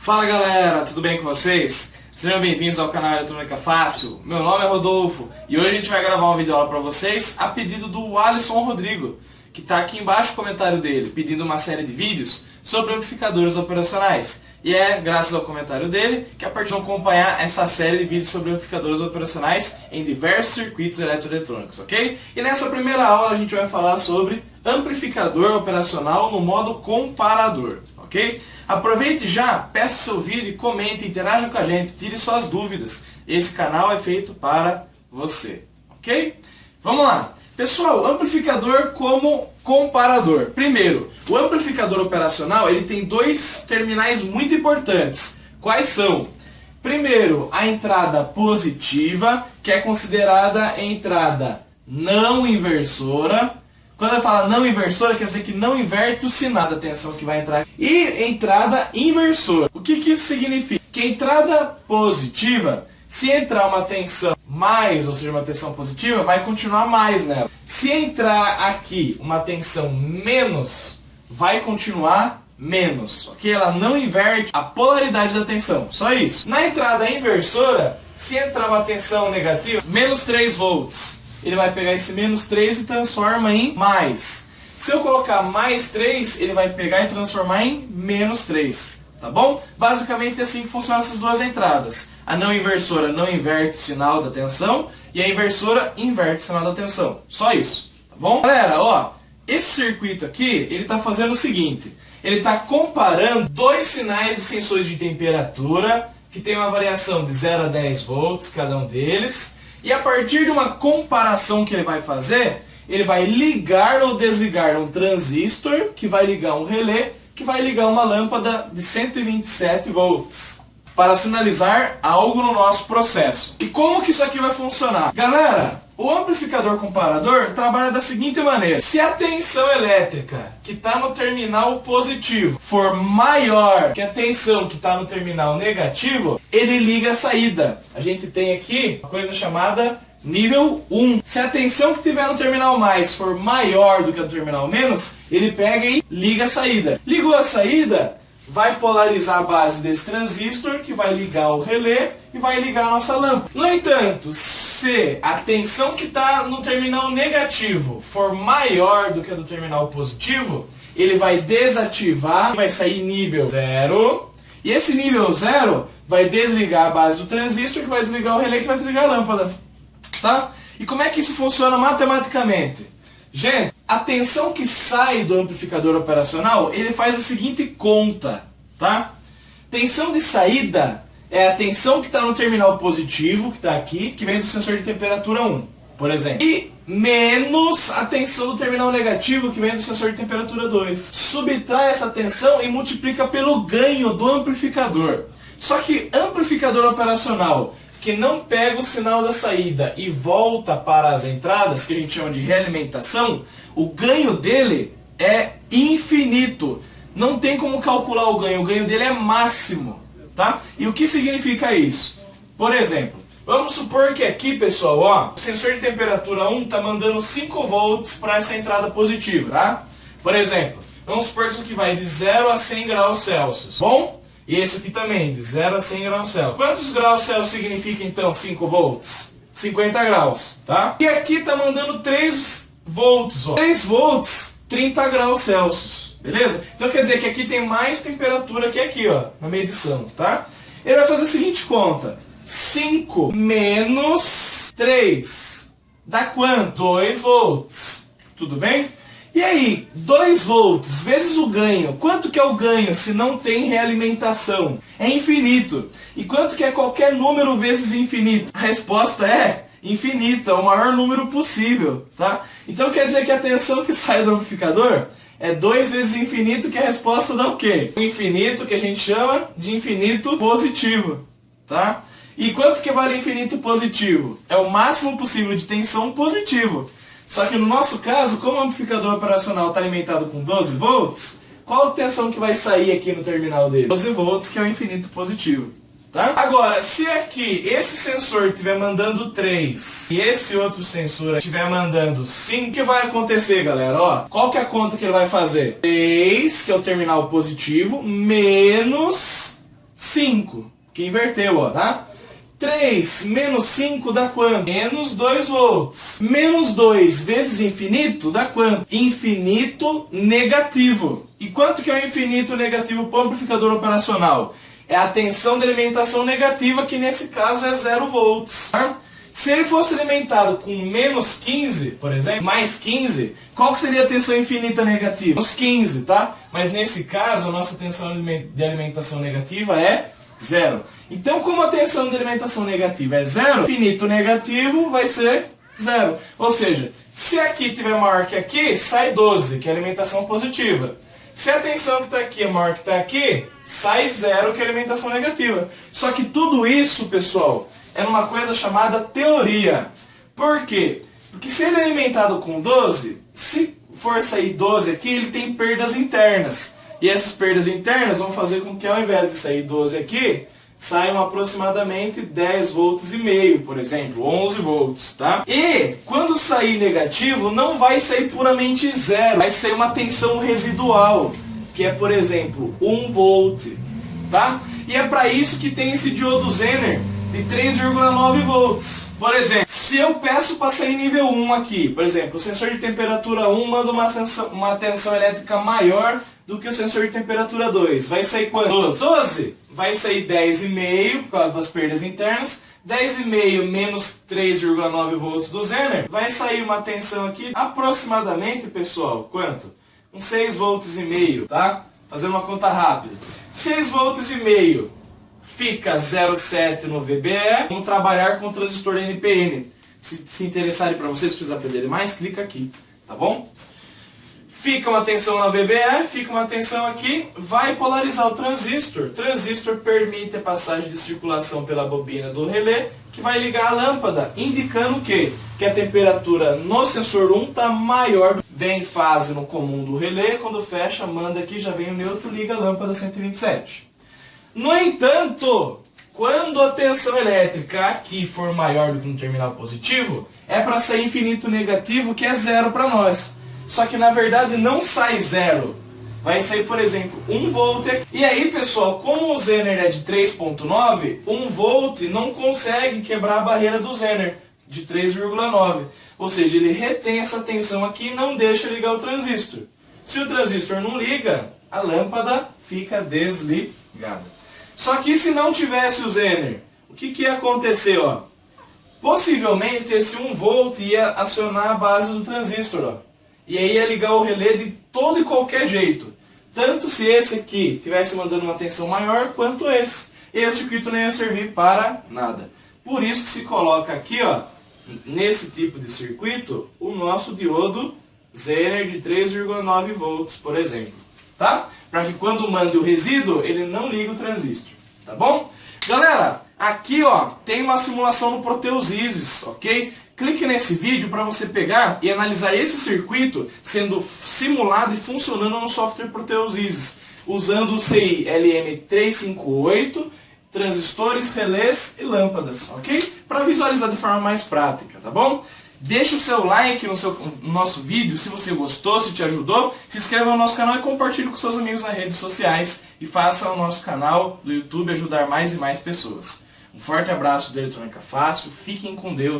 Fala galera, tudo bem com vocês? Sejam bem-vindos ao canal Eletrônica Fácil. Meu nome é Rodolfo e hoje a gente vai gravar um vídeo aula para vocês a pedido do Alisson Rodrigo, que está aqui embaixo o comentário dele, pedindo uma série de vídeos sobre amplificadores operacionais. E é graças ao comentário dele que a partir de acompanhar essa série de vídeos sobre amplificadores operacionais em diversos circuitos eletroeletrônicos, ok? E nessa primeira aula a gente vai falar sobre amplificador operacional no modo comparador, ok? Aproveite já, peça o seu vídeo, comente, interaja com a gente, tire suas dúvidas. Esse canal é feito para você, ok? Vamos lá. Pessoal, amplificador como comparador. Primeiro, o amplificador operacional ele tem dois terminais muito importantes. Quais são? Primeiro, a entrada positiva, que é considerada a entrada não inversora. Quando eu falo não inversora, quer dizer que não inverte o sinal da tensão que vai entrar. E entrada inversora. O que isso significa? Que a entrada positiva, se entrar uma tensão mais, ou seja, uma tensão positiva, vai continuar mais nela. Se entrar aqui uma tensão menos, vai continuar menos. Ok? Ela não inverte a polaridade da tensão. Só isso. Na entrada inversora, se entrar uma tensão negativa, menos 3 volts. Ele vai pegar esse menos 3 e transforma em mais. Se eu colocar mais 3, ele vai pegar e transformar em menos 3. Tá bom? Basicamente é assim que funcionam essas duas entradas. A não inversora não inverte o sinal da tensão e a inversora inverte o sinal da tensão. Só isso. Tá bom? Galera, ó, esse circuito aqui, ele está fazendo o seguinte. Ele está comparando dois sinais de sensores de temperatura que tem uma variação de 0 a 10 volts cada um deles. E a partir de uma comparação que ele vai fazer, ele vai ligar ou desligar um transistor, que vai ligar um relé, que vai ligar uma lâmpada de 127 volts, para sinalizar algo no nosso processo. E como que isso aqui vai funcionar? Galera, o amplificador comparador trabalha da seguinte maneira. Se a tensão elétrica que está no terminal positivo for maior que a tensão que está no terminal negativo, ele liga a saída. A gente tem aqui uma coisa chamada nível 1. Se a tensão que tiver no terminal mais for maior do que a do terminal menos, ele pega e liga a saída. Ligou a saída, vai polarizar a base desse transistor, que vai ligar o relé e vai ligar a nossa lâmpada. No entanto, se a tensão que está no terminal negativo for maior do que a do terminal positivo, ele vai desativar, vai sair nível 0. E esse nível 0 vai desligar a base do transistor, que vai desligar o relé, que vai desligar a lâmpada. Tá? E como é que isso funciona matematicamente? Gente, a tensão que sai do amplificador operacional, ele faz a seguinte conta, tá? Tensão de saída é a tensão que está no terminal positivo, que está aqui, que vem do sensor de temperatura 1, por exemplo. E menos a tensão do terminal negativo, que vem do sensor de temperatura 2. Subtrai essa tensão e multiplica pelo ganho do amplificador. Só que amplificador operacional que não pega o sinal da saída e volta para as entradas, que a gente chama de realimentação, o ganho dele é infinito. Não tem como calcular o ganho dele é máximo. Tá? E o que significa isso? Por exemplo, vamos supor que aqui, pessoal, ó, o sensor de temperatura 1 está mandando 5 volts para essa entrada positiva. Tá? Por exemplo, vamos supor que isso aqui vai de 0 a 100 graus Celsius. Bom? E esse aqui também, de 0 a 100 graus Celsius. Quantos graus Celsius significa então 5 volts? 50 graus, tá? E aqui está mandando 3 volts, ó. 3 volts, 30 graus Celsius, beleza? Então quer dizer que aqui tem mais temperatura que aqui, ó, na medição, tá? Ele vai fazer a seguinte conta. 5 menos 3 dá quanto? 2 volts, tudo bem? E aí, 2 volts vezes o ganho. Quanto que é o ganho se não tem realimentação? É infinito. E quanto que é qualquer número vezes infinito? A resposta é infinito, é o maior número possível, tá? Então quer dizer que a tensão que sai do amplificador é 2 vezes infinito, que a resposta dá o quê? O infinito, que a gente chama de infinito positivo, tá? E quanto que vale infinito positivo? É o máximo possível de tensão positivo. Só que no nosso caso, como o amplificador operacional está alimentado com 12 volts, qual a tensão que vai sair aqui no terminal dele? 12 volts, que é o infinito positivo. Tá? Agora, se aqui esse sensor estiver mandando 3 e esse outro sensor estiver mandando 5, o que vai acontecer, galera? Ó, qual que é a conta que ele vai fazer? 3, que é o terminal positivo, menos 5, que inverteu, ó, tá? 3 menos 5 dá quanto? Menos 2 volts. Menos 2 vezes infinito dá quanto? Infinito negativo. E quanto que é o infinito negativo para o amplificador operacional? É a tensão de alimentação negativa, que nesse caso é 0 volts. Tá? Se ele fosse alimentado com menos 15, por exemplo, mais 15, qual que seria a tensão infinita negativa? Menos 15, tá? Mas nesse caso, a nossa tensão de alimentação negativa é 0. Então, como a tensão de alimentação negativa é 0, infinito negativo vai ser 0. Ou seja, se aqui tiver maior que aqui, sai 12, que é a alimentação positiva. Se a tensão que está aqui é maior que está aqui, sai 0, que é a alimentação negativa. Só que tudo isso, pessoal, é numa coisa chamada teoria. Por quê? Porque se ele é alimentado com 12, se for sair 12 aqui, ele tem perdas internas. E essas perdas internas vão fazer com que, ao invés de sair 12 aqui, saiam aproximadamente 10 volts e meio, por exemplo, 11 volts, tá? E quando sair negativo, não vai sair puramente 0, vai sair uma tensão residual, que é, por exemplo, 1 volt, tá? E é para isso que tem esse diodo Zener de 3,9 volts. Por exemplo, se eu peço para sair nível 1 aqui, por exemplo, o sensor de temperatura 1 manda uma tensão elétrica maior do que o sensor de temperatura 2. Vai sair quanto? 12. 12 vai sair 10,5 por causa das perdas internas. 10,5 menos 3,9 volts do Zener. Vai sair uma tensão aqui aproximadamente, pessoal, quanto? Uns 6 volts e meio, tá? Fazendo uma conta rápida. 6 volts e meio fica 0,7 no VBE. Vamos trabalhar com o transistor NPN. Se interessarem para vocês, precisar aprender mais, clica aqui, tá bom? Fica uma tensão na VBE, fica uma tensão aqui, vai polarizar o transistor. O transistor permite a passagem de circulação pela bobina do relé, que vai ligar a lâmpada, indicando o quê? Que a temperatura no sensor 1 está maior. Vem fase no comum do relé, quando fecha, manda aqui, já vem o neutro, liga a lâmpada 127. No entanto, quando a tensão elétrica aqui for maior do que no terminal positivo, é para sair infinito negativo, que é 0 para nós. Só que na verdade não sai 0. Vai sair, por exemplo, 1 volt. E aí, pessoal, como o Zener é de 3,9, 1 volt não consegue quebrar a barreira do Zener de 3,9. Ou seja, ele retém essa tensão aqui e não deixa ligar o transistor. Se o transistor não liga, a lâmpada fica desligada. Só que se não tivesse o Zener, o que ia acontecer? Ó? Possivelmente esse 1 volt ia acionar a base do transistor. Ó. E aí ia ligar o relé de todo e qualquer jeito. Tanto se esse aqui estivesse mandando uma tensão maior, quanto esse. E esse circuito não ia servir para nada. Por isso que se coloca aqui, ó, nesse tipo de circuito, o nosso diodo Zener de 3,9 volts, por exemplo. Tá? Para que quando mande o resíduo, ele não liga o transistor. Tá bom? Galera, aqui ó, tem uma simulação no Proteus Isis, ok? Clique nesse vídeo para você pegar e analisar esse circuito sendo simulado e funcionando no software Proteus Isis, usando o CI LM358, transistores, relés e lâmpadas, ok? Para visualizar de forma mais prática, tá bom? Deixe o seu like no nosso vídeo se você gostou, se te ajudou. Se inscreva no nosso canal e compartilhe com seus amigos nas redes sociais. E faça o nosso canal do YouTube ajudar mais e mais pessoas. Um forte abraço do Eletrônica Fácil. Fiquem com Deus.